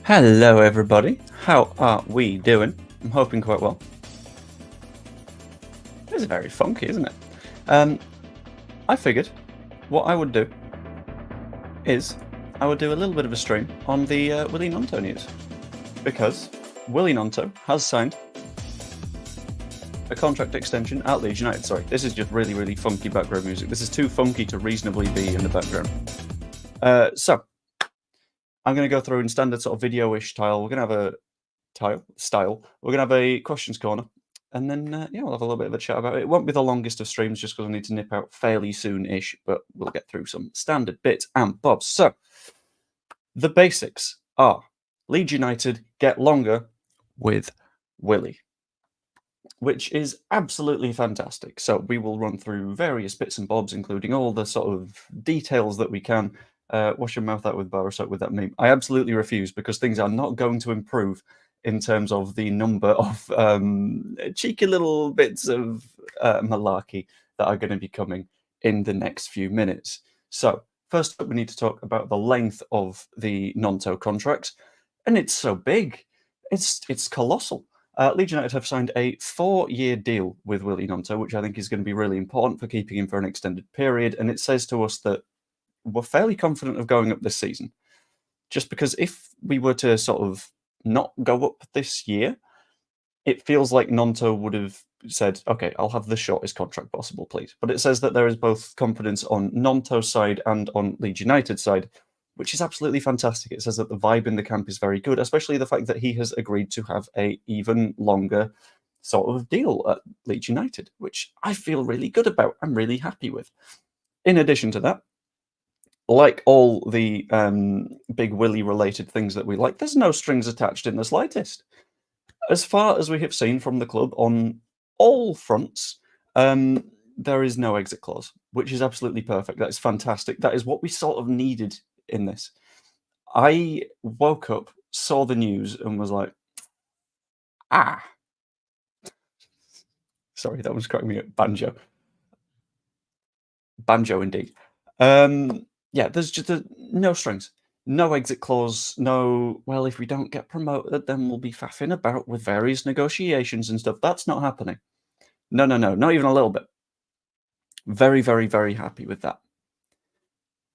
Hello everybody, how are we doing? I'm hoping quite well. This is very funky, isn't it? I figured what I would do is I would do a little bit of a stream on the Willy Gnonto news. Because Willy Gnonto has signed a contract extension at Leeds United. Sorry, this is just really, really funky background music. This is too funky to reasonably be in the background. So, I'm going to go through in standard sort of video-ish style. We're going to have We're going to have a questions corner. And then, we'll have a little bit of a chat about it. It won't be the longest of streams just because I need to nip out fairly soon-ish, but we'll get through some standard bits and bobs. So, the basics are Leeds United get longer with Willy, which is absolutely fantastic. So we will run through various bits and bobs, including all the sort of details that we can. Wash your mouth out with bar soap with that meme. I absolutely refuse because things are not going to improve in terms of the number of cheeky little bits of malarkey that are going to be coming in the next few minutes. So first up, we need to talk about the length of the Gnonto contract, and it's so big. It's colossal. Leeds United have signed a 4-year deal with Willy Gnonto, which I think is going to be really important for keeping him for an extended period. And it says to us that we're fairly confident of going up this season. Just because if we were to sort of not go up this year, it feels like Gnonto would have said, okay, I'll have the shortest contract possible, please. But it says that there is both confidence on Gnonto's side and on Leeds United's side, which is absolutely fantastic. It says that the vibe in the camp is very good, especially the fact that he has agreed to have a even longer sort of deal at Leeds United, which I feel really good about. I'm really happy with. In addition to that, like all the big Willy-related things that we like, there's no strings attached in the slightest. As far as we have seen from the club on all fronts, there is no exit clause, which is absolutely perfect. That is fantastic. That is what we sort of needed in this. I woke up, saw the news, and was like, ah. Sorry, that was cracking me up. Banjo. Banjo, indeed. Yeah, there's just no strings. No exit clause, no, well, if we don't get promoted, then we'll be faffing about with various negotiations and stuff. That's not happening. No, not even a little bit. Very, very, very happy with that.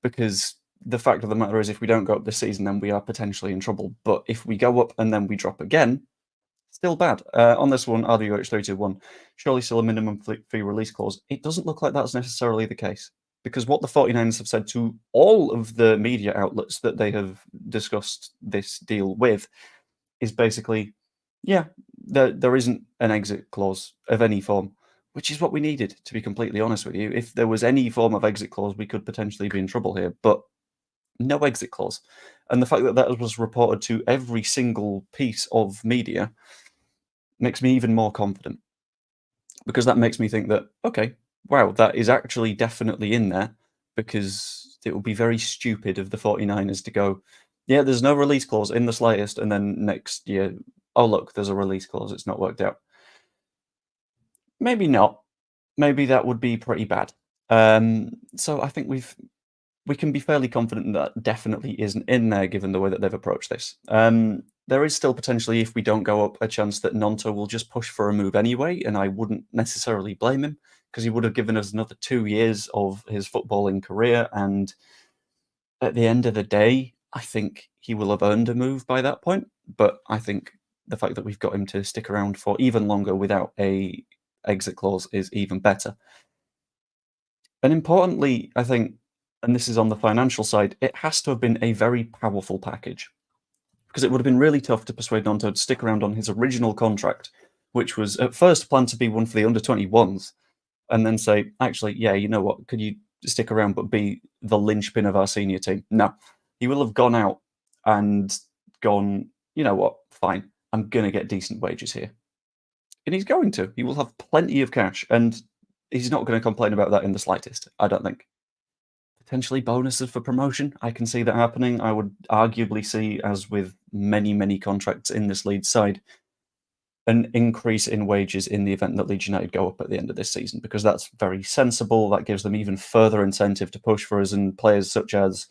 Because the fact of the matter is, if we don't go up this season, then we are potentially in trouble. But if we go up and then we drop again, still bad. On this one, RWH321, surely still a minimum fee release clause. It doesn't look like that's necessarily the case. Because what the 49ers have said to all of the media outlets that they have discussed this deal with is basically, yeah, there isn't an exit clause of any form, which is what we needed, to be completely honest with you. If there was any form of exit clause, we could potentially be in trouble here, but no exit clause. And the fact that that was reported to every single piece of media makes me even more confident, because that makes me think that, okay, wow, that is actually definitely in there, because it would be very stupid of the 49ers to go, yeah, there's no release clause in the slightest, and then next year, oh, look, there's a release clause, it's not worked out. Maybe not. Maybe that would be pretty bad. So I think we can be fairly confident that definitely isn't in there, given the way that they've approached this. There is still potentially, if we don't go up, a chance that Gnonto will just push for a move anyway, and I wouldn't necessarily blame him, because he would have given us another 2 years of his footballing career, and at the end of the day, I think he will have earned a move by that point. But I think the fact that we've got him to stick around for even longer without a exit clause is even better. And importantly, I think, and this is on the financial side, it has to have been a very powerful package, because it would have been really tough to persuade Gnonto to stick around on his original contract, which was at first planned to be one for the under-21s, and then say, actually, yeah, you know what, could you stick around but be the linchpin of our senior team? No. He will have gone out and gone, you know what, fine, I'm going to get decent wages here. And he's going to. He will have plenty of cash, and he's not going to complain about that in the slightest, I don't think. Potentially bonuses for promotion, I can see that happening. I would arguably see, as with many, many contracts in this Leeds side, an increase in wages in the event that Leeds United go up at the end of this season, because that's very sensible. That gives them even further incentive to push for us, and players such as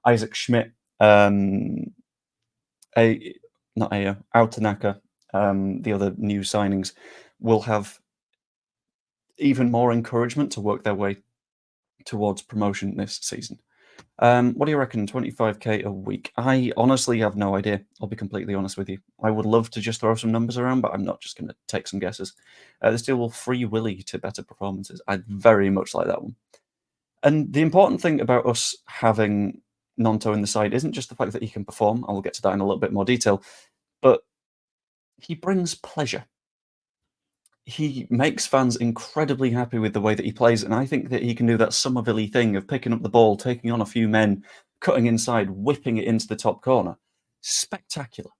Isaac Schmidt, not Ao, Tanaka, the other new signings, will have even more encouragement to work their way towards promotion this season. What do you reckon? 25k a week? I honestly have no idea. I'll be completely honest with you. I would love to just throw some numbers around, but I'm not just going to take some guesses. This deal will free Willie to better performances. I'd very much like that one. And the important thing about us having Nonto in the side isn't just the fact that he can perform. I'll get to that in a little bit more detail, but he brings pleasure. He makes fans incredibly happy with the way that he plays, and I think that he can do that Somerville thing of picking up the ball, taking on a few men, cutting inside, whipping it into the top corner. Spectacular.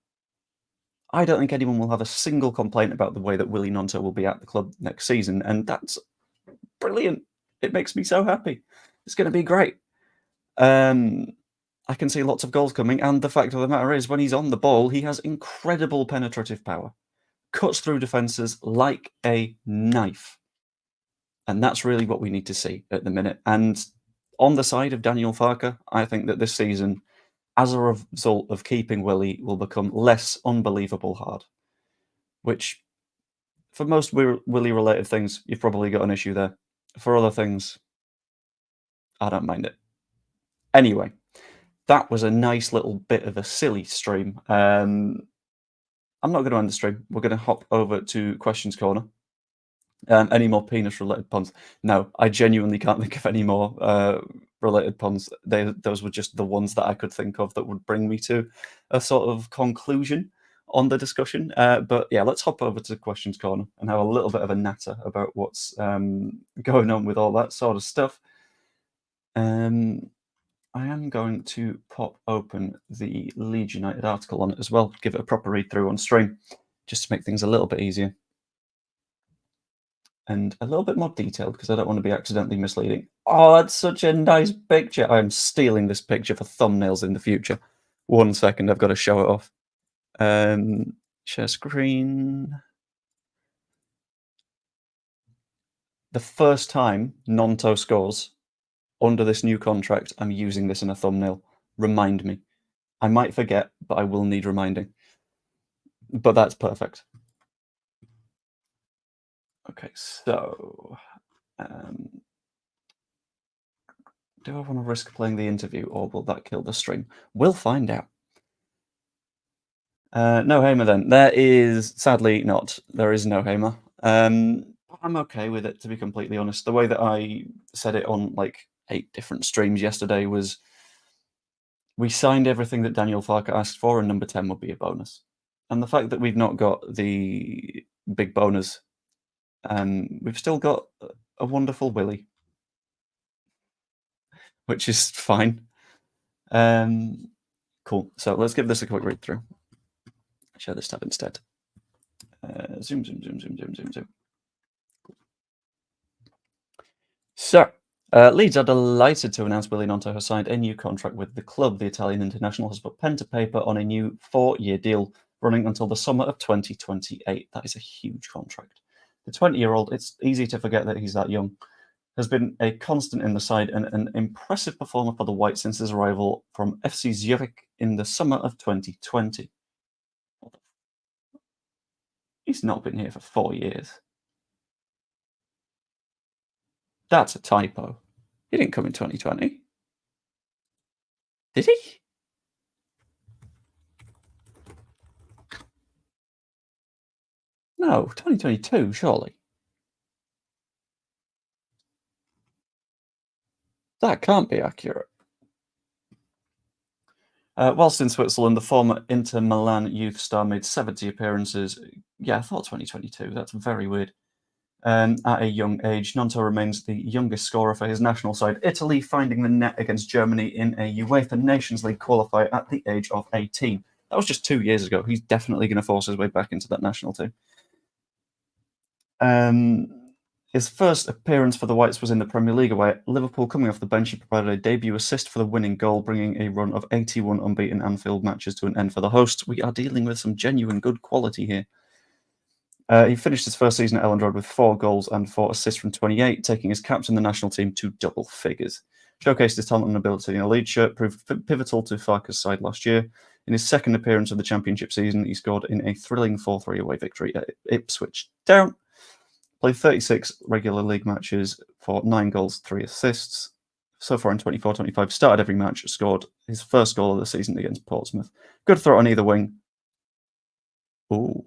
I don't think anyone will have a single complaint about the way that Willie Nonto will be at the club next season, and that's brilliant. It makes me so happy. It's going to be great. I can see lots of goals coming, and the fact of the matter is, when he's on the ball, he has incredible penetrative power. Cuts through defences like a knife. And that's really what we need to see at the minute. And on the side of Daniel Farke, I think that this season, as a result of keeping Willie, will become less unbelievable hard. Which, for most Willie-related things, you've probably got an issue there. For other things, I don't mind it. Anyway, that was a nice little bit of a silly stream. I'm not going to end the stream. We're going to hop over to Questions Corner. Any more penis-related puns? No, I genuinely can't think of any more related puns. Those were just the ones that I could think of that would bring me to a sort of conclusion on the discussion. But yeah, let's hop over to Questions Corner and have a little bit of a natter about what's going on with all that sort of stuff. I am going to pop open the Leeds United article on it as well, give it a proper read through on stream, just to make things a little bit easier. And a little bit more detailed, because I don't want to be accidentally misleading. Oh, that's such a nice picture. I'm stealing this picture for thumbnails in the future. 1 second, I've got to show it off. Share screen. The first time Nonto scores under this new contract, I'm using this in a thumbnail. Remind me. I might forget, but I will need reminding. But that's perfect. Okay, so do I want to risk playing the interview, or will that kill the stream? We'll find out. No Hamer then. There is, sadly not. There is no Hamer. I'm okay with it, to be completely honest. The way that I said it on like 8 different streams yesterday was, we signed everything that Daniel Farke asked for, and number 10 would be a bonus. And the fact that we've not got the big bonus, we've still got a wonderful Willie, which is fine. Cool. So let's give this a quick read through. Share this tab instead. Zoom. So, Leeds are delighted to announce Willie Nonto has signed a new contract with the club. The Italian international has put pen to paper on a new 4-year deal running until the summer of 2028. That is a huge contract. The 20-year-old, it's easy to forget that he's that young, has been a constant in the side and an impressive performer for the Whites since his arrival from FC Zurich in the summer of 2020. He's not been here for 4 years. That's a typo. He didn't come in 2020. Did he? No, 2022, surely. That can't be accurate. Whilst in Switzerland, the former Inter Milan youth star made 70 appearances. Yeah, I thought 2022. That's very weird. At a young age, Nonto remains the youngest scorer for his national side, Italy, finding the net against Germany in a UEFA Nations League qualifier at the age of 18. That was just 2 years ago. He's definitely going to force his way back into that national team. His first appearance for the Whites was in the Premier League away at Liverpool. Coming off the bench, he provided a debut assist for the winning goal, bringing a run of 81 unbeaten Anfield matches to an end for the hosts. We are dealing with some genuine good quality here. He finished his first season at Elland Road with 4 goals and 4 assists from 28, taking his caps in the national team to double figures. showcased his talent and ability in a Leeds shirt, proved pivotal to Farke's side last year. In his second appearance of the Championship season, he scored in a thrilling 4-3 away victory at Ipswich Town. Played 36 regular league matches for 9 goals, 3 assists. So far in 24-25, started every match, scored his first goal of the season against Portsmouth. Good threat on either wing. Ooh.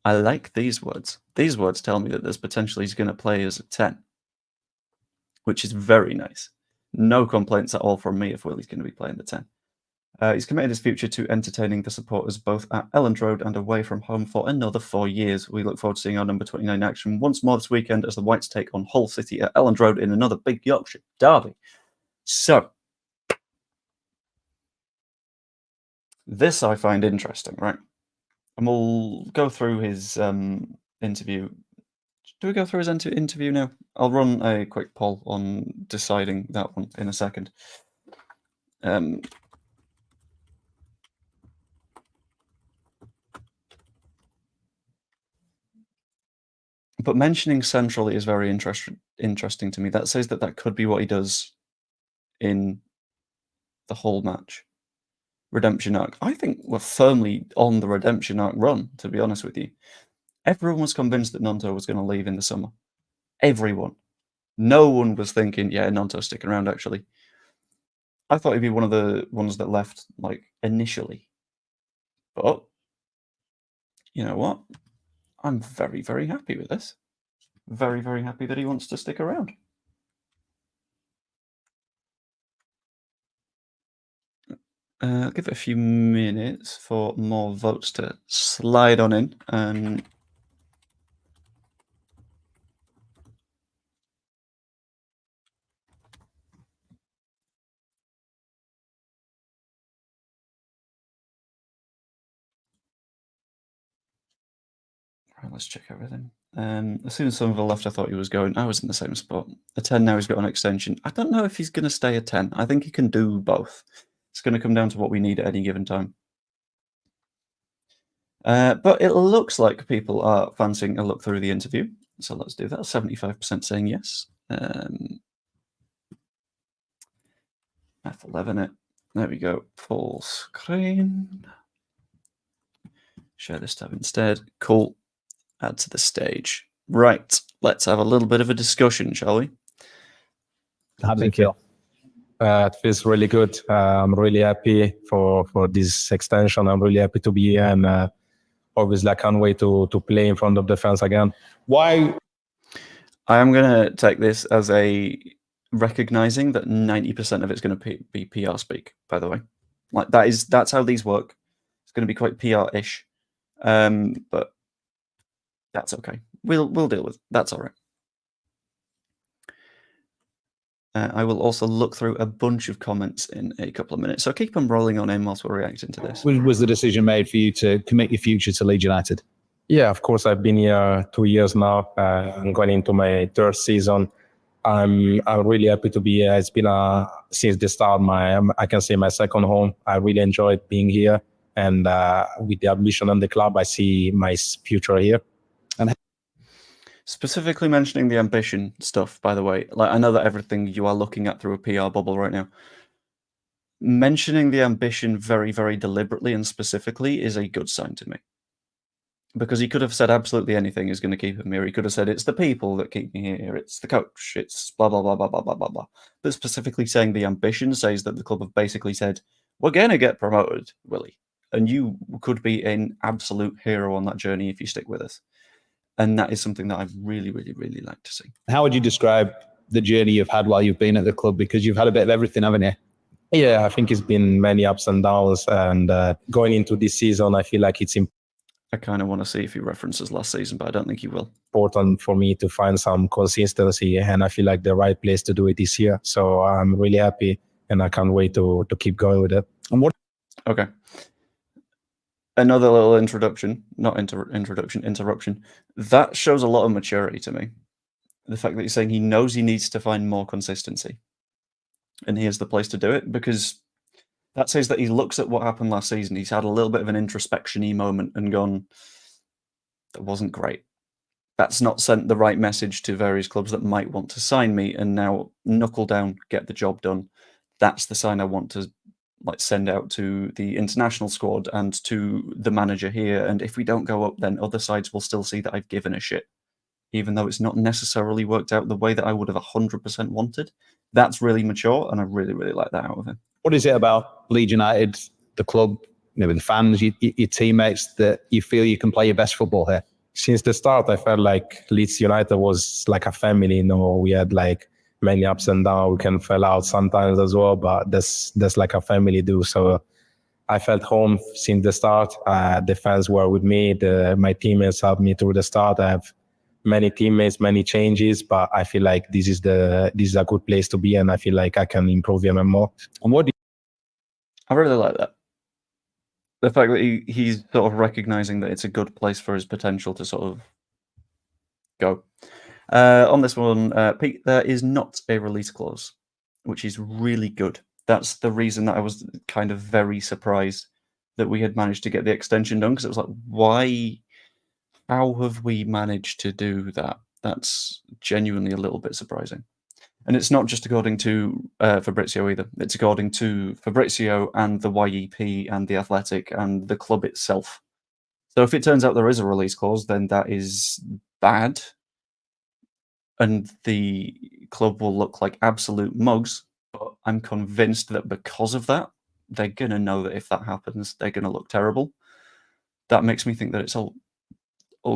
I like these words. These words tell me that there's potentially he's going to play as a 10, which is very nice. No complaints at all from me if Willie's going to be playing the 10. He's committed his future to entertaining the supporters both at Elland Road and away from home for another 4 years. We look forward to seeing our number 29 action once more this weekend as the Whites take on Hull City at Elland Road in another big Yorkshire derby. So, this I find interesting, right? And we'll go through his interview. Do we go through his interview now? I'll run a quick poll on deciding that one in a second. But mentioning centrally is very interesting to me. That says that could be what he does in the whole match. Redemption arc. I think we're firmly on the redemption arc run, to be honest with you. Everyone was convinced that Nonto was going to leave in the summer. Everyone. No one was thinking, yeah, Nonto's sticking around, actually. I thought he'd be one of the ones that left, like, initially. But, you know what? I'm very, very happy with this. Very, very happy that he wants to stick around. I'll give it a few minutes for more votes to slide on in. Right, let's check everything. As soon as some of the left, I thought he was going. I was in the same spot. A 10 now, he's got an extension. I don't know if he's going to stay a 10. I think he can do both. It's going to come down to what we need at any given time. But it looks like people are fancying a look through the interview. So let's do that. 75% saying yes. F11 it. There we go. Full screen. Share this tab instead. Cool. Add to the stage. Right. Let's have a little bit of a discussion, shall we? How do you feel? It feels really good. I'm really happy for this extension. I'm really happy to be here, and obviously I can't wait to play in front of the fans again. Why? I am going to take this as a recognizing that 90% of it's going to be PR speak, by the way. Like that's how these work. It's going to be quite PR-ish. But that's okay. We'll deal with it. That's all right. I will also look through a bunch of comments in a couple of minutes. So keep them rolling on in whilst we're reacting to this. Was the decision made for you to commit your future to Leeds United? Yeah, of course. I've been here 2 years now. I'm going into my 3rd season. I'm really happy to be here. It's been since the start I can say my second home. I really enjoyed being here, and with the ambition on the club, I see my future here. And specifically mentioning the ambition stuff, by the way, like I know that everything you are looking at through a PR bubble right now. Mentioning the ambition very, very deliberately and specifically is a good sign to me. Because he could have said absolutely anything is going to keep him here. He could have said, it's the people that keep me here, it's the coach, it's blah, blah, blah, blah, blah, blah, blah, blah. But specifically saying the ambition says that the club have basically said, we're going to get promoted, Willie. And you could be an absolute hero on that journey if you stick with us. And that is something that I really, really, really like to see. How would you describe the journey you've had while you've been at the club? Because you've had a bit of everything, haven't you? Yeah, I think it's been many ups and downs. And going into this season, I feel like it's I kind of want to see if he references last season, but I don't think he will. Important for me to find some consistency, and I feel like the right place to do it is here. So I'm really happy, and I can't wait to keep going with it. And what? Okay. Another little introduction, not interruption. That shows a lot of maturity to me. The fact that he's saying he knows he needs to find more consistency. And here's the place to do it, because that says that he looks at what happened last season. He's had a little bit of an introspection-y moment and gone, that wasn't great. that's not sent the right message to various clubs that might want to sign me, and now knuckle down, get the job done. That's the sign I want to send out to the international squad and to the manager here. And if we don't go up, then other sides will still see that I've given a shit, even though it's not necessarily worked out the way that I would have 100% wanted. That's really mature, and I really, really like that out of him. What is it about Leeds United, the club, the fans, your teammates, that you feel you can play your best football here? Since the start, I felt like Leeds United was like a family. We had like many ups and downs. We can fall out sometimes as well, but that's like a family do. So I felt home since the start. The fans were with me. My teammates helped me through the start. I have many teammates, many changes, but I feel like this is a good place to be, and I feel like I can improve even more. And what do I really like that. The fact that he's sort of recognizing that it's a good place for his potential to sort of go. On this one, Pete, there is not a release clause, which is really good. That's the reason that I was kind of very surprised that we had managed to get the extension done, because it was like, why? How have we managed to do that? That's genuinely a little bit surprising. And it's not just according to Fabrizio either. It's according to Fabrizio and the YEP and the Athletic and the club itself. So if it turns out there is a release clause, then that is bad. And the club will look like absolute mugs. But I'm convinced that because of that, they're going to know that if that happens, they're going to look terrible. That makes me think that it's all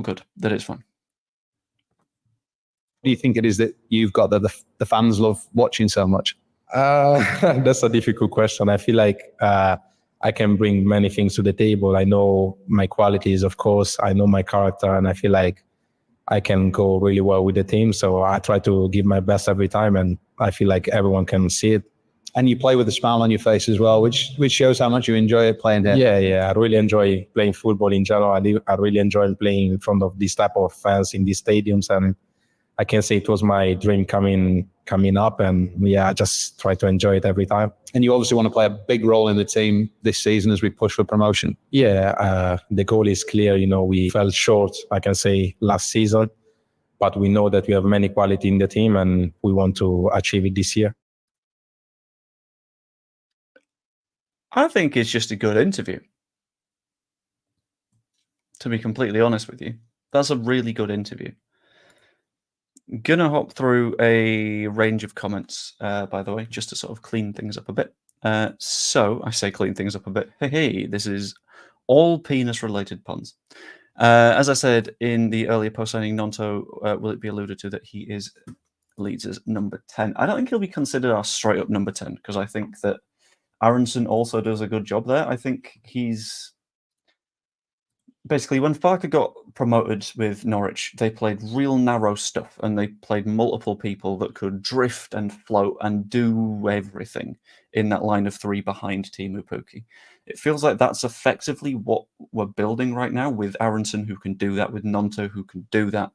good, that it's fine. you think it is that you've got that the fans love watching so much? That's a difficult question. I feel like I can bring many things to the table. I know my qualities, of course. I know my character, and I feel like I can go really well with the team. So I try to give my best every time, and I feel like everyone can see it. And you play with a smile on your face as well, which shows how much you enjoy playing here. Yeah. I really enjoy playing football in general. I really enjoy playing in front of this type of fans in these stadiums, and I can say it was my dream coming up, and I just try to enjoy it every time. And you obviously want to play a big role in the team this season as we push for promotion. Yeah, the goal is clear. We fell short, I can say, last season, but we know that we have many quality in the team, and we want to achieve it this year. I think it's just a good interview. To be completely honest with you, that's a really good interview. Gonna hop through a range of comments, by the way, just to sort of clean things up a bit. So I say clean things up a bit. Hey, this is all penis-related puns. As I said in the earlier post-signing Nonto, will it be alluded to that he is Leeds' number 10? I don't think he'll be considered our straight-up number 10, because I think that Aronson also does a good job there. I think he's... Basically, when Parker got promoted with Norwich, they played real narrow stuff, and they played multiple people that could drift and float and do everything in that line of three behind Teemu Pukki. It feels like that's effectively what we're building right now, with Aronson who can do that, with Nonto who can do that.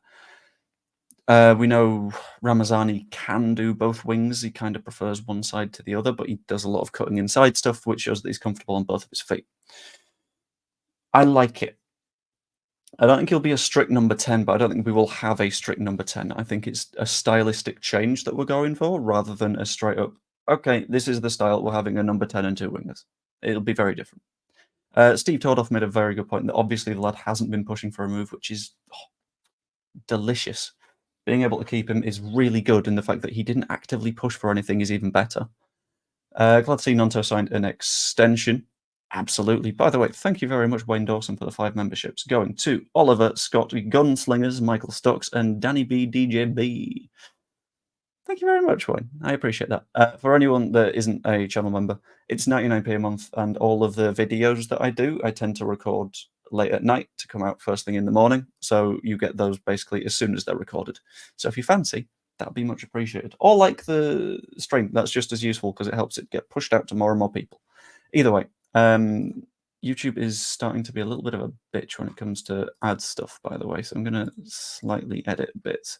We know Ramazani can do both wings. He kind of prefers one side to the other, but he does a lot of cutting inside stuff, which shows that he's comfortable on both of his feet. I like it. I don't think he'll be a strict number 10, but I don't think we will have a strict number 10. I think it's a stylistic change that we're going for, rather than a straight up, okay, this is the style, we're having a number 10 and two wingers. It'll be very different. Steve Tordoff made a very good point that obviously the lad hasn't been pushing for a move, which is delicious. Being able to keep him is really good, and the fact that he didn't actively push for anything is even better. Glad to see Nonto signed an extension. Absolutely. By the way, thank you very much, Wayne Dawson, for the 5 memberships. Going to Oliver, Scott, Gunslingers, Michael Stocks, and Danny B, DJ B. Thank you very much, Wayne. I appreciate that. For anyone that isn't a channel member, it's 99p a month, and all of the videos that I do, I tend to record late at night to come out first thing in the morning. So you get those basically as soon as they're recorded. So if you fancy, that would be much appreciated. Or like the stream, that's just as useful because it helps it get pushed out to more and more people. Either way. YouTube is starting to be a little bit of a bitch when it comes to ad stuff, by the way, so I'm going to slightly edit a bit.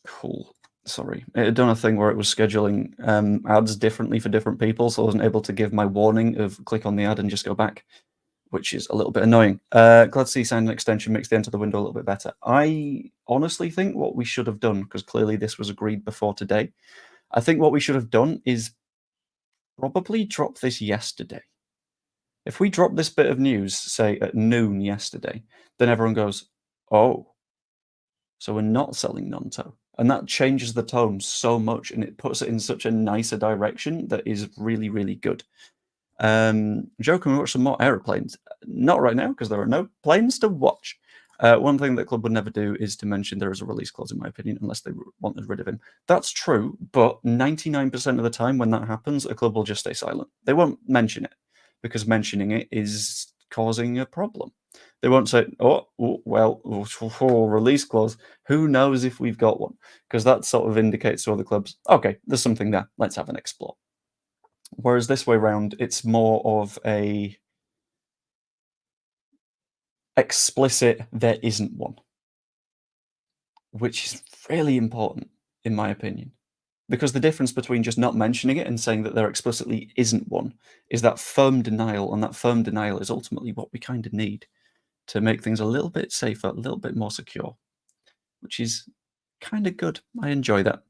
Cool. Sorry. It had done a thing where it was scheduling ads differently for different people, so I wasn't able to give my warning of click on the ad and just go back, which is a little bit annoying. Glad to see signing an extension makes the end of the window a little bit better. I honestly think what we should have done, because clearly this was agreed before today, I think what we should have done is probably drop this yesterday. If we drop this bit of news, say at noon yesterday, then everyone goes, oh, so we're not selling Nonto. And that changes the tone so much, and it puts it in such a nicer direction that is really, really good. Joe, can we watch some more aeroplanes? Not right now, because there are no planes to watch. One thing that club would never do is to mention there is a release clause, in my opinion, unless they wanted rid of him. That's true, but 99% of the time when that happens, a club will just stay silent. They won't mention it, because mentioning it is causing a problem. They won't say, release clause. Who knows if we've got one? Because that sort of indicates to other clubs, okay, there's something there. Let's have an explore. Whereas this way round, it's more of a explicit there isn't one, which is really important, in my opinion. Because the difference between just not mentioning it and saying that there explicitly isn't one is that firm denial, and that firm denial is ultimately what we kind of need to make things a little bit safer, a little bit more secure, which is kind of good. I enjoy that.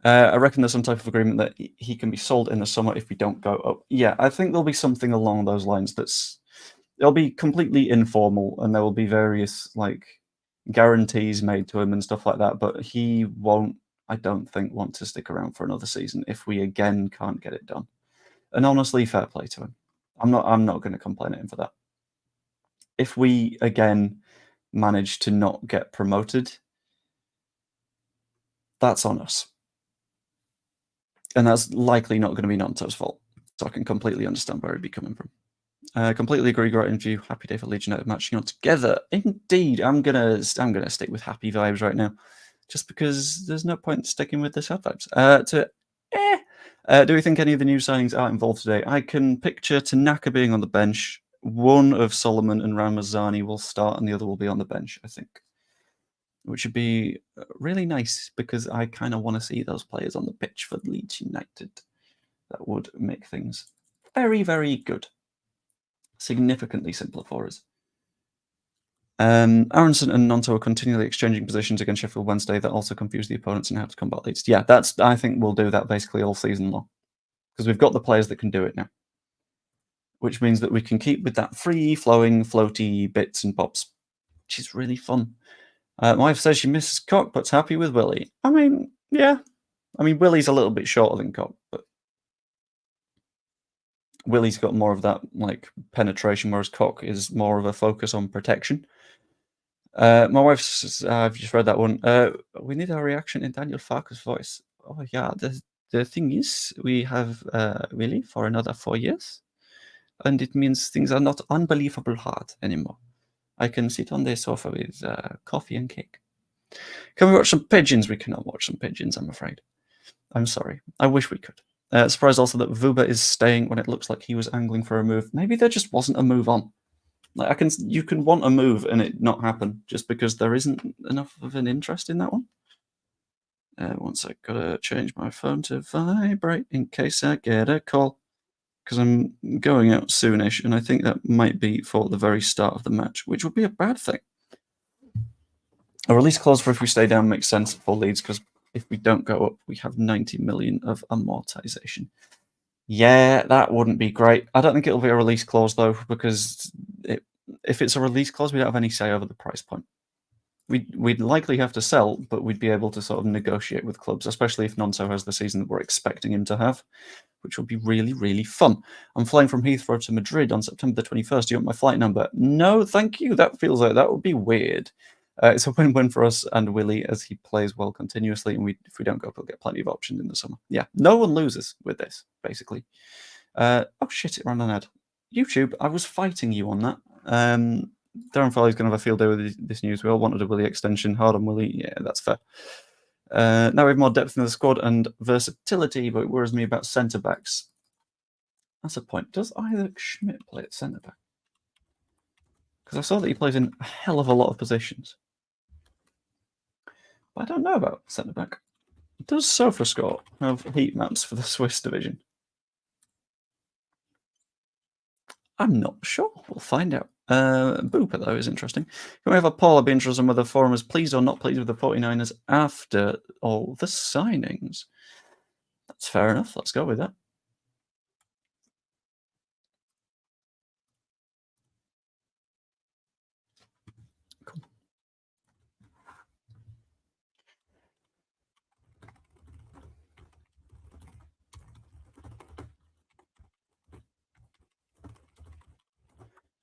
I reckon there's some type of agreement that he can be sold in the summer if we don't go up. Yeah, I think there'll be something along those lines it'll be completely informal, and there will be various like guarantees made to him and stuff like that, but he won't, I don't think, want to stick around for another season if we again can't get it done. And honestly, fair play to him. I'm not going to complain at him for that. If we again manage to not get promoted, that's on us. And that's likely not going to be Nonto's fault. So I can completely understand where he'd be coming from. Completely agree. Great interview. Happy day for Leeds United matching on together. Indeed, I'm gonna stick with happy vibes right now, just because there's no point sticking with the sad vibes. Do we think any of the new signings are involved today? I can picture Tanaka being on the bench. One of Solomon and Ramazani will start, and the other will be on the bench, I think, which would be really nice because I kind of want to see those players on the pitch for Leeds United. That would make things very, very good. Significantly simpler for us. Aronson and Nonto are continually exchanging positions against Sheffield Wednesday. That also confuse the opponents and how to combat Leeds. Yeah, I think we'll do that basically all season long, because we've got the players that can do it now, which means that we can keep with that free-flowing, floaty bits and bobs, which is really fun. My wife says she misses Cock, but's happy with Willie. I mean, yeah. I mean, Willie's a little bit shorter than Cock, but Willie's got more of that like penetration, whereas Cock is more of a focus on protection. My wife's, I've just read that one. We need a reaction in Daniel Farker's voice. Oh yeah, the thing is, we have Willie for another 4 years, and it means things are not unbelievable hard anymore. I can sit on the sofa with coffee and cake. Can we watch some pigeons? We cannot watch some pigeons, I'm afraid. I'm sorry. I wish we could. Surprised also that Vuba is staying when it looks like he was angling for a move. Maybe there just wasn't a move on. Like you can want a move and it not happen just because there isn't enough of an interest in that one. Once I gotta change my phone to vibrate in case I get a call, because I'm going out soonish, and I think that might be for the very start of the match, which would be a bad thing. A release clause for if we stay down makes sense for Leeds, because if we don't go up, we have 90 million of amortization. Yeah, that wouldn't be great. I don't think it'll be a release clause, though, because if it's a release clause, we don't have any say over the price point. We'd likely have to sell, but we'd be able to sort of negotiate with clubs, especially if Nonso has the season that we're expecting him to have, which would be really, really fun. I'm flying from Heathrow to Madrid on September the 21st. Do you want my flight number? No, thank you. That feels like that would be weird. It's a win-win for us and Willie as he plays well continuously, and if we don't go up, we'll get plenty of options in the summer. Yeah, no one loses with this, basically. Oh shit, it ran an ad. YouTube, I was fighting you on that. Darren Foley's going to have a field day with this news. We all wanted a Willie extension. Hard on Willie. Yeah, that's fair. Now we have more depth in the squad and versatility, but it worries me about centre-backs. That's a point. Does either Schmidt play at centre-back? Because I saw that he plays in a hell of a lot of positions. But I don't know about centre-back. Does SofaScore have heat maps for the Swiss division? I'm not sure. We'll find out. Booper, though, is interesting. Can we have a poll? I'd be interested in whether the forum is pleased or not pleased with the 49ers after all the signings. That's fair enough. Let's go with that. Cool.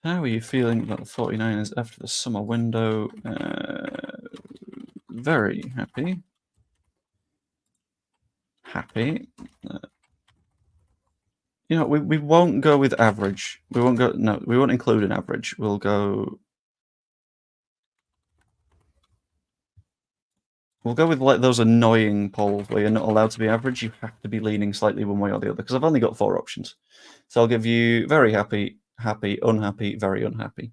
How are you feeling about the 49ers after the summer window? Very happy. Happy. You know, we won't go with average. We won't go. No, we won't include an average. We'll go. We'll go with like those annoying polls where you're not allowed to be average. You have to be leaning slightly one way or the other because I've only got 4 options. So I'll give you very happy, happy, unhappy, very unhappy.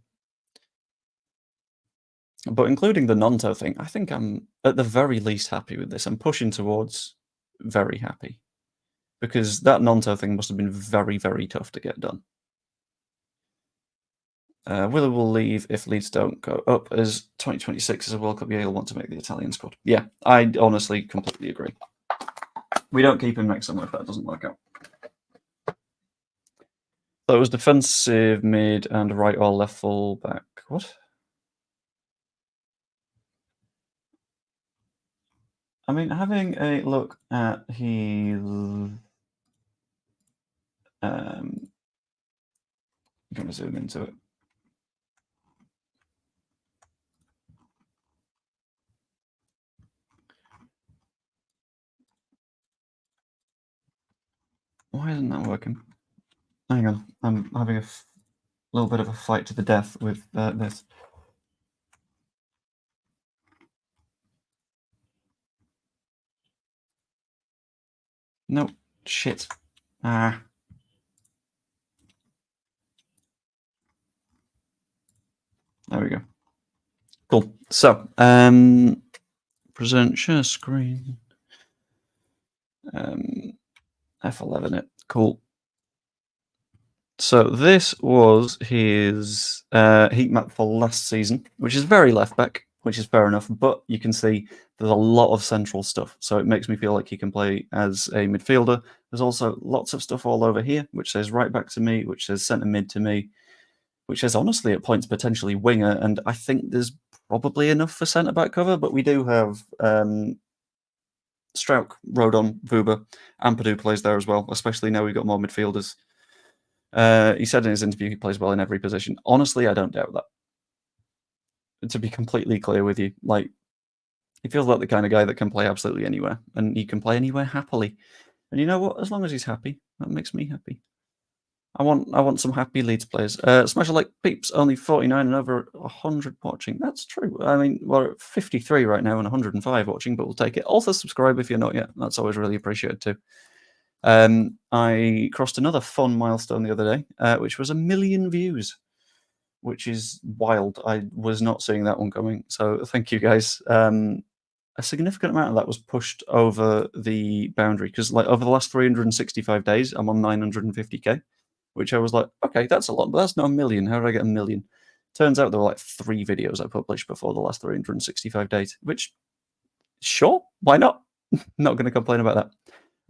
But including the Nonto thing, I think I'm at the very least happy with this. I'm pushing towards very happy because that Nonto thing must have been very, very tough to get done. Willer will leave if Leeds don't go up, as 2026 is a World Cup year. He'll want to make the Italian squad. Yeah, I honestly completely agree. We don't keep him next summer if that doesn't work out. So it was defensive mid and right or left full back. What? I mean, having a look at his I'm going to zoom into it. Why isn't that working? Hang on, I'm having a little bit of a fight to the death with this. Nope, shit. Ah. There we go. Cool. So, present share screen. F11 it. Cool. So this was his heat map for last season, which is very left back, which is fair enough. But you can see there's a lot of central stuff. So it makes me feel like he can play as a midfielder. There's also lots of stuff all over here, which says right back to me, which says centre mid to me, which is honestly at points potentially winger. And I think there's probably enough for centre back cover, but we do have Strauch, Rodon, Vuba, Ampadu plays there as well, especially now we've got more midfielders. He said in his interview he plays well in every position. Honestly, I don't doubt that. To be completely clear with you, like he feels like the kind of guy that can play absolutely anywhere, and he can play anywhere happily. And you know what? As long as he's happy, that makes me happy. I want some happy Leeds players. Smash a like, peeps. Only 49 and over 100 watching. That's true. I mean, we're at 53 right now and 105 watching, but we'll take it. Also, subscribe if you're not yet. That's always really appreciated too. I crossed another fun milestone the other day, which was 1 million views, which is wild. I was not seeing that one coming. So thank you guys. A significant amount of that was pushed over the boundary because, like, over the last 365 days, I'm on 950k. Which I was like, okay, that's a lot, but that's not 1 million. How did I get 1 million? Turns out there were like 3 videos I published before the last 365 days, which, sure, why not? Not going to complain about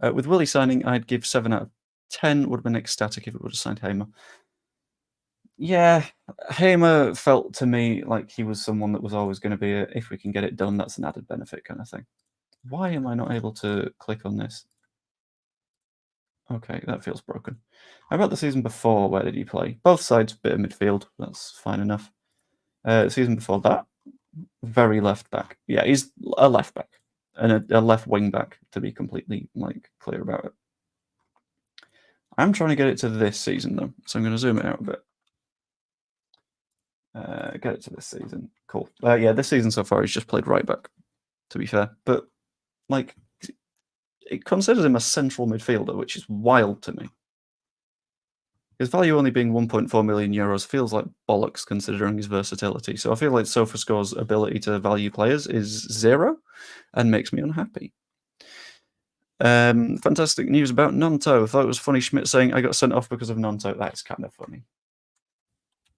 that. With Willie signing, I'd give 7 out of 10. Would have been ecstatic if it would have signed Hamer. Yeah, Hamer felt to me like he was someone that was always going to be if we can get it done, that's an added benefit kind of thing. Why am I not able to click on this? Okay, that feels broken. How about the season before? Where did he play? Both sides, bit of midfield. That's fine enough. Season before that, very left back. Yeah, he's a left back and a left wing back, to be completely clear about it. I'm trying to get it to this season though, so I'm going to zoom it out a bit. Get it to this season. Cool. Yeah, this season so far he's just played right back, to be fair. But like, it considers him a central midfielder, which is wild to me. His value only being 1.4 million euros feels like bollocks considering his versatility. So I feel like SofaScore's ability to value players is 0 and makes me unhappy. Fantastic news about Nonto. I thought it was funny Schmidt saying I got sent off because of Nonto. That's kind of funny.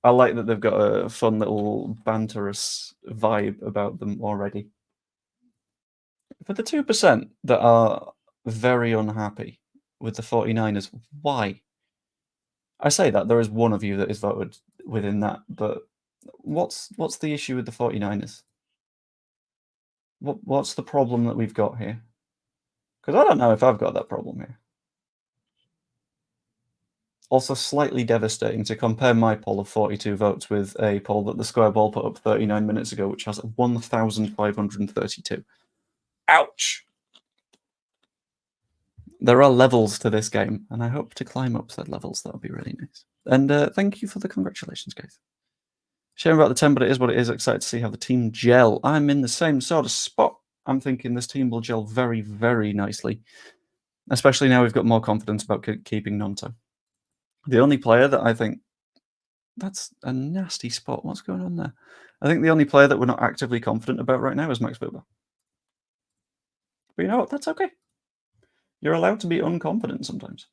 I like that they've got a fun little banterous vibe about them already. For the 2% that are very unhappy with the 49ers, why? I say that there is one of you that is voted within that, but what's the issue with the 49ers? What's the problem that we've got here? Because I don't know if I've got that problem here. Also slightly devastating to compare my poll of 42 votes with a poll that the Square Ball put up 39 minutes ago, which has 1,532. Ouch! There are levels to this game, and I hope to climb up said levels. That would be really nice. And thank you for the congratulations, guys. Shame about the 10, but it is what it is. Excited to see how the team gel. I'm in the same sort of spot. I'm thinking this team will gel very, very nicely, especially now we've got more confidence about keeping Nonto. The only player that I think... That's a nasty spot. What's going on there? I think the only player that we're not actively confident about right now is Max Buber. But you know what? That's okay. You're allowed to be unconfident sometimes.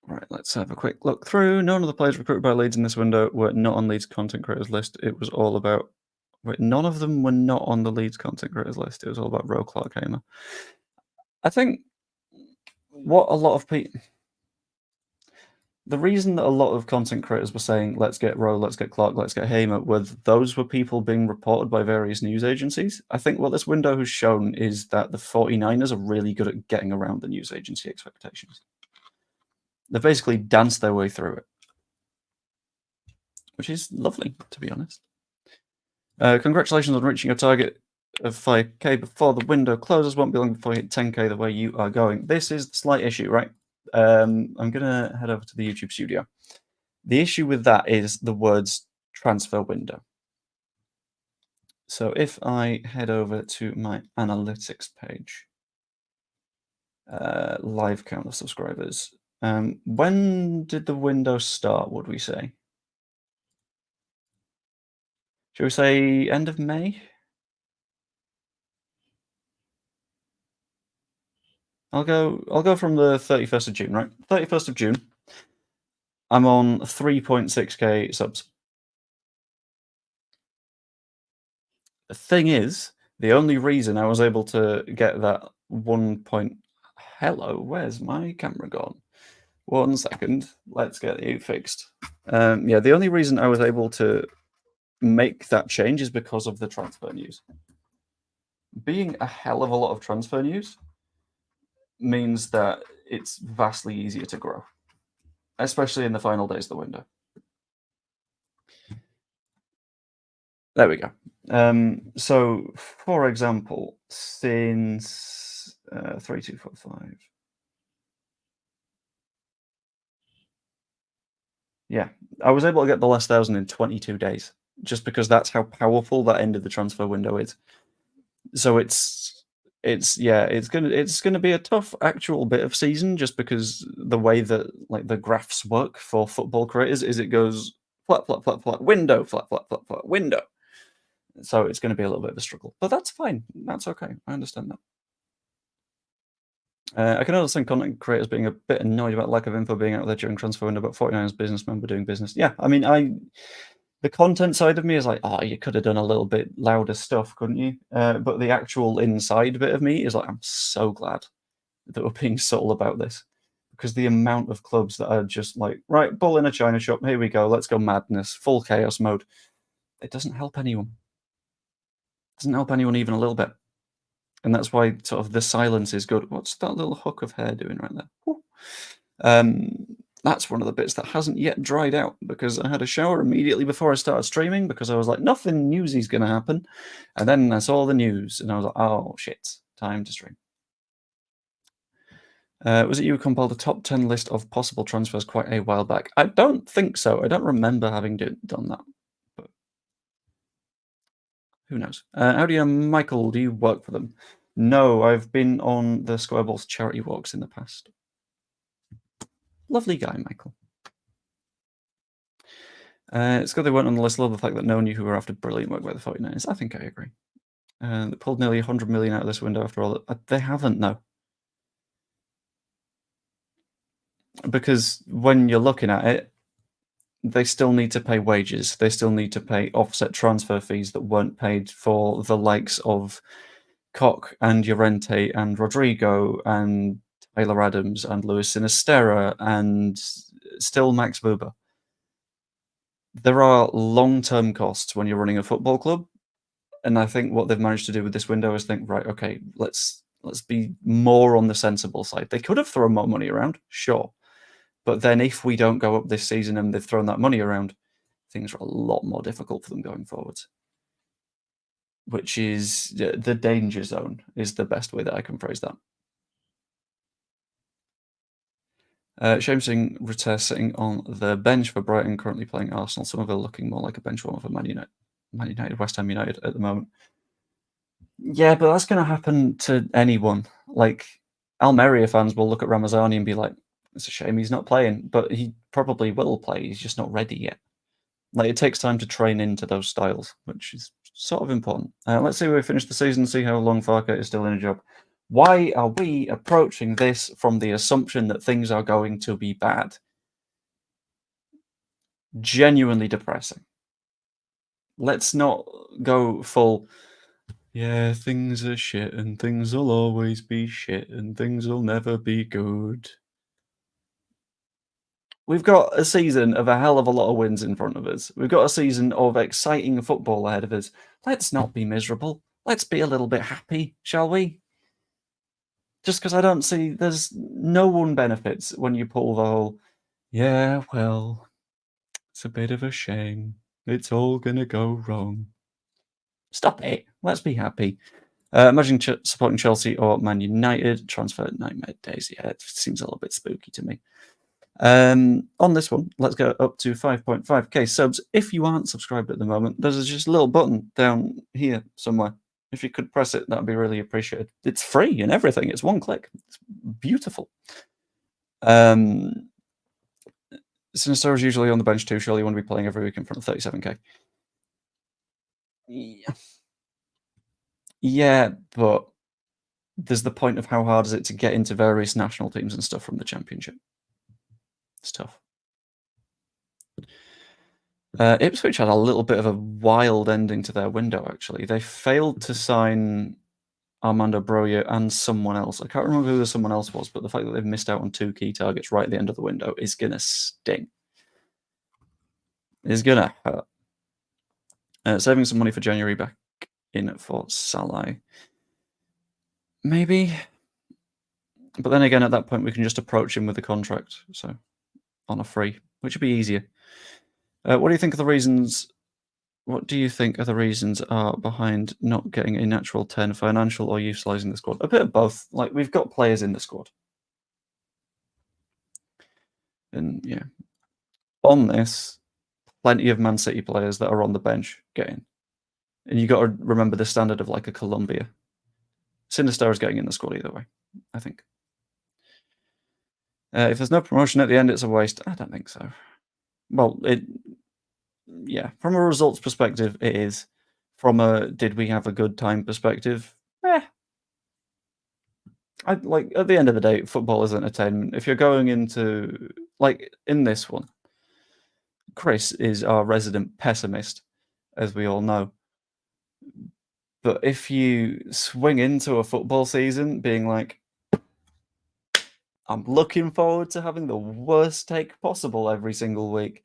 Right, let's have a quick look through. None of the players recruited by Leeds in this window were not on Leeds content creators list. It was all about... Wait, none of them were not on the Leeds content creators list. It was all about Roe Clark Hamer. I think what a lot of people... The reason that a lot of content creators were saying, let's get Rowe, let's get Clark, let's get Hamer, those were people being reported by various news agencies. I think what this window has shown is that the 49ers are really good at getting around the news agency expectations. They've basically danced their way through it, which is lovely, to be honest. Congratulations on reaching your target of 5k before the window closes. Won't be long before you hit 10k the way you are going. This is the slight issue, right? I'm going to head over to the YouTube studio. The issue with that is the words transfer window. So if I head over to my analytics page, live count of subscribers. When did the window start, would we say? Should we say end of May? I'll go from the 31st of June, right? 31st of June. I'm on 3.6k subs. The thing is, the only reason I was able to get that 1 point... Hello, where's my camera gone? 1 second, let's get you fixed. Yeah, the only reason I was able to make that change is because of the transfer news. Being a hell of a lot of transfer news means that it's vastly easier to grow, especially in the final days of the window. There we go. So, for example, since 3245, yeah, I was able to get the last 1,000 in 22 days, just because that's how powerful that end of the transfer window is. So it's gonna be a tough actual bit of season, just because the way that like the graphs work for football creators is it goes flat, flat, flat, flat, window, flat, flat, flat, flat, window. So it's going to be a little bit of a struggle, but that's fine. That's okay. I understand that. I can understand content creators being a bit annoyed about lack of info being out there during transfer window, but 49ers businessmen were doing business. Yeah, I mean, the content side of me is like, oh, you could have done a little bit louder stuff, couldn't you? But the actual inside bit of me is like, I'm so glad that we're being subtle about this, because the amount of clubs that are just like, right, bull in a china shop, here we go, let's go madness, full chaos mode. It doesn't help anyone. Doesn't help anyone even a little bit. And that's why sort of the silence is good. What's that little hook of hair doing right there? That's one of the bits that hasn't yet dried out, because I had a shower immediately before I started streaming, because I was like, nothing newsy's going to happen. And then I saw the news and I was like, oh shit, time to stream. Was it you who compiled a top 10 list of possible transfers quite a while back? I don't think so. I don't remember having done that. Who knows? How do you know Michael? Do you work for them? No, I've been on the Square Balls charity walks in the past. Lovely guy, Michael. It's good they weren't on the list. Love the fact that no one knew who were after brilliant work by the 49ers. I think I agree. They pulled nearly 100 million out of this window after all. They haven't, no. Because when you're looking at it, they still need to pay wages. They still need to pay offset transfer fees that weren't paid for the likes of Koch and Llorente and Rodrigo and Taylor Adams and Luis Sinistera and still Max Buber. There are long-term costs when you're running a football club, and I think what they've managed to do with this window is think, right, okay, let's be more on the sensible side. They could have thrown more money around, sure. But then if we don't go up this season and they've thrown that money around, things are a lot more difficult for them going forwards. Which is the danger zone is the best way that I can phrase that. Shame seeing Ritter sitting on the bench for Brighton, currently playing Arsenal. Somerville looking more like a bench warmer for Man United, West Ham United at the moment. Yeah, but that's going to happen to anyone. Like, Almeria fans will look at Ramazani and be like, it's a shame he's not playing, but he probably will play. He's just not ready yet. Like, it takes time to train into those styles, which is sort of important. Let's see where we finish the season, see how long Farke is still in a job. Why are we approaching this from the assumption that things are going to be bad? Genuinely depressing. Let's not go full, yeah, things are shit and things will always be shit and things will never be good. We've got a season of a hell of a lot of wins in front of us. We've got a season of exciting football ahead of us. Let's not be miserable. Let's be a little bit happy, shall we? Just because I don't see, there's no one benefits when you pull the whole, yeah, well, it's a bit of a shame. It's all going to go wrong. Stop it. Let's be happy. Imagine supporting Chelsea or Man United. Transfer nightmare days. Yeah, it seems a little bit spooky to me. On this one, let's go up to 5.5k subs. If you aren't subscribed at the moment, there's just a little button down here somewhere. If you could press it, that'd be really appreciated. It's free and everything. It's one click. It's beautiful. Sinister is usually on the bench too. Surely you want to be playing every week in front of 37k. Yeah, but there's the point of how hard is it to get into various national teams and stuff from the Championship. It's tough. Ipswich had a little bit of a wild ending to their window, actually. They failed to sign Armando Broja and someone else. I can't remember who the someone else was, but the fact that they've missed out on 2 key targets right at the end of the window is going to sting. It's going to hurt. Saving some money for January back in for Salah. Maybe. But then again, at that point, we can just approach him with a contract. So, on a free, which would be easier. What do you think of the reasons? What do you think are the reasons are behind not getting a natural 10, financial or utilising the squad? A bit of both. Like, we've got players in the squad. And, yeah. On this, plenty of Man City players that are on the bench getting. And you got to remember the standard of, like, a Colombia. Sinister is getting in the squad either way, I think. If there's no promotion at the end, it's a waste. I don't think so. Well, yeah, from a results perspective, it is. From a did we have a good time perspective, like at the end of the day, football is entertainment. If you're going into, like in this one, Chris is our resident pessimist, as we all know. But if you swing into a football season being like, I'm looking forward to having the worst take possible every single week,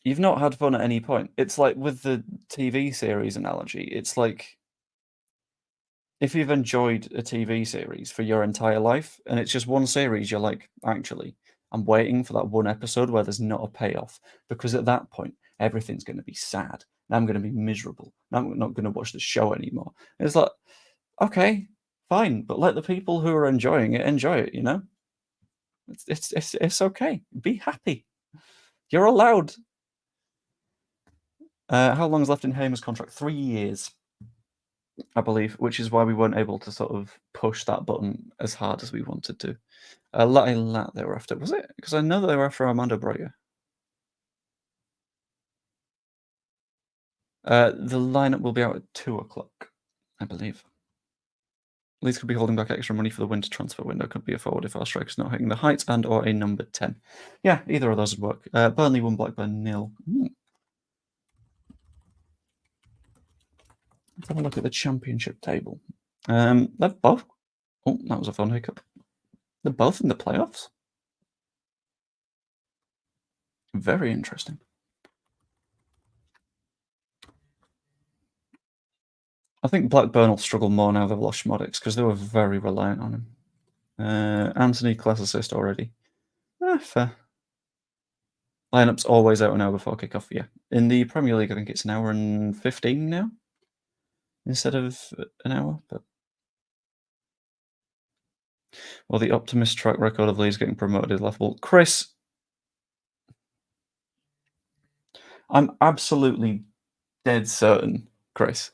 you've not had fun at any point. It's like with the TV series analogy. It's like if you've enjoyed a TV series for your entire life and it's just one series, you're like, actually, I'm waiting for that one episode where there's not a payoff, because at that point, everything's going to be sad. And I'm going to be miserable. And I'm not going to watch the show anymore. And it's like, okay, fine, but let the people who are enjoying it enjoy it, you know? It's okay. Be happy. You're allowed. How long is left in Hamer's contract? 3 years. I believe, which is why we weren't able to sort of push that button as hard as we wanted to. Lat they were after, was it? Because I know that they were after Armando Broja. The lineup will be out at 2 o'clock, I believe. Leeds could be holding back extra money for the winter transfer window. Could be a forward if our striker's not hitting the heights and or a number 10. Yeah, either of those would work. Burnley 1, Blackburn 0. Let's have a look at the championship table. They're both... Oh, that was a phone hiccup. They're both in the playoffs. Very interesting. I think Blackburn will struggle more now they've lost Schmidt because they were very reliant on him. Anthony, class assist already. Fair. Lineup's always out an hour before kickoff, yeah. In the Premier League, I think it's an hour and 15 now instead of an hour. But well, the optimist track record of Leeds getting promoted is laughable. Chris, I'm absolutely dead certain, Chris,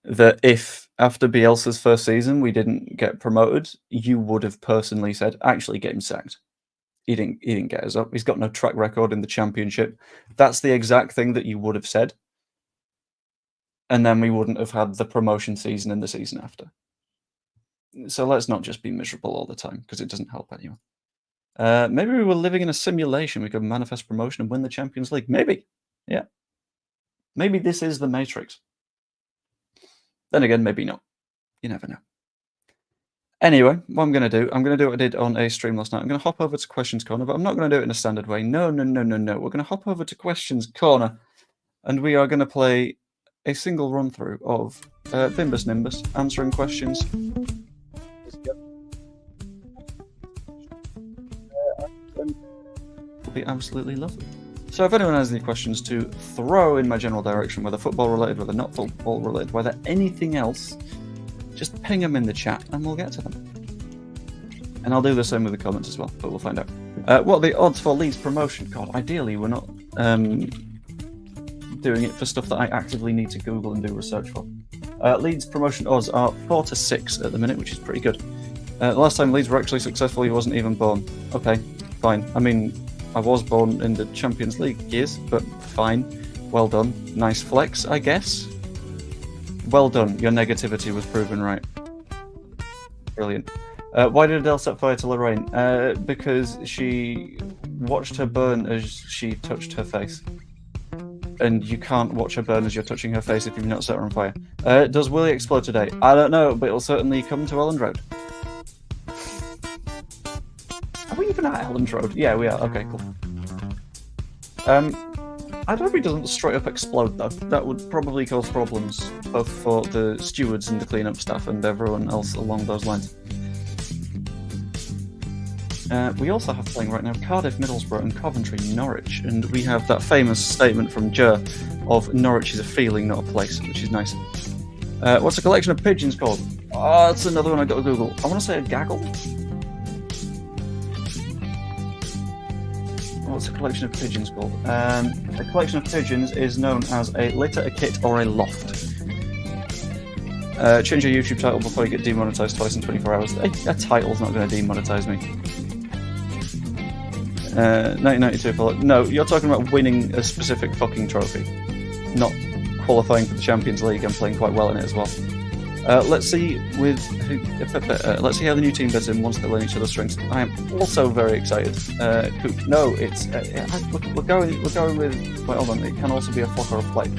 that if after Bielsa's first season we didn't get promoted, you would have personally said, actually get him sacked. He didn't get us up. He's got no track record in the Championship. That's the exact thing that you would have said. And then we wouldn't have had the promotion season and the season after. So let's not just be miserable all the time, because it doesn't help anyone. Maybe we were living in a simulation. We could manifest promotion and win the Champions League. Maybe. Yeah. Maybe this is the Matrix. Then again, maybe not. You never know. Anyway, what I'm going to do what I did on a stream last night. I'm going to hop over to Questions Corner, but I'm not going to do it in a standard way. No. We're going to hop over to Questions Corner, and we are going to play a single run-through of Bimbus Nimbus answering questions. Will be absolutely lovely. So if anyone has any questions to throw in my general direction, whether football related, whether not football related, whether anything else, just ping them in the chat and we'll get to them. And I'll do the same with the comments as well, but we'll find out. What are the odds for Leeds promotion? God, ideally we're not doing it for stuff that I actively need to Google and do research for. Leeds promotion odds are 4 to 6 at the minute, which is pretty good. The last time Leeds were actually successful, he wasn't even born. Okay, fine. I mean, I was born in the Champions League years, but fine. Well done. Nice flex, I guess. Well done. Your negativity was proven right. Brilliant. Why did Adele set fire to Lorraine? Because she watched her burn as she touched her face. And you can't watch her burn as you're touching her face if you've not set her on fire. Does Willie explode today? I don't know, but it'll certainly come to Elland Road. Are we even at Elland Road? Yeah, we are. Okay, cool. I hope he doesn't straight up explode, though. That would probably cause problems, both for the stewards and the cleanup staff and everyone else along those lines. We also have playing right now Cardiff, Middlesbrough and Coventry, Norwich, and we have that famous statement from Jer of Norwich is a feeling, not a place, which is nice. What's a collection of pigeons called? Oh, that's another one I got to Google. I want to say a gaggle. What's a collection of pigeons called? A collection of pigeons is known as a litter, a kit, or a loft. Change your YouTube title before you get demonetized twice in 24 hours. A title's not going to demonetize me. 1992. No, you're talking about winning a specific fucking trophy, not qualifying for the Champions League and playing quite well in it as well. Let's see let's see how the new team does in once they learn each other's strengths. I am also very excited. No, it's we're going with. Wait, hold on. It can also be a flock or a flight.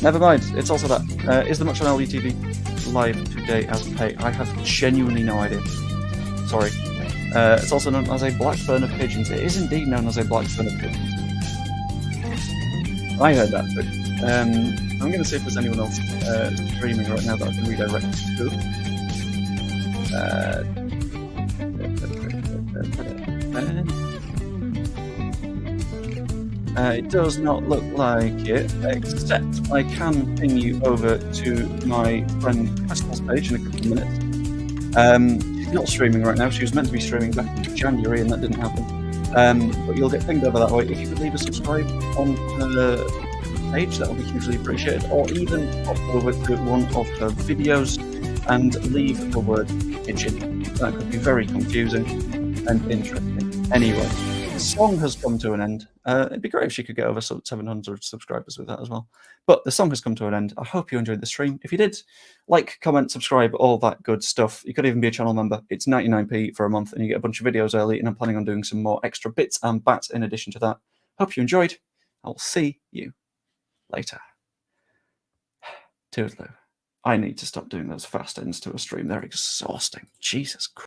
Never mind. It's also that. Is the match on LUTV live today as pay? I have genuinely no idea. Sorry. It's also known as a Blackburn of Pigeons. It is indeed known as a Blackburn of Pigeons. I heard that too. I'm going to see if there's anyone else streaming right now that I can redirect to. It does not look like it, except I can ping you over to my friend Crystal's page in a couple of minutes. She's not streaming right now. She was meant to be streaming back in January and that didn't happen. But you'll get pinged over that way. If you could leave a subscribe on her page, that will be hugely appreciated, or even pop over to one of her videos and leave the word pigeon. That could be very confusing and interesting. Anyway, the song has come to an end. It'd be great if she could get over 700 subscribers with that as well. But the song has come to an end. I hope you enjoyed the stream. If you did, like, comment, subscribe, all that good stuff. You could even be a channel member. It's 99p for a month, and you get a bunch of videos early, and I'm planning on doing some more extra bits and bats in addition to that. Hope you enjoyed. I'll see you later. Toodaloo. I need to stop doing those fast ends to a stream. They're exhausting. Jesus Christ.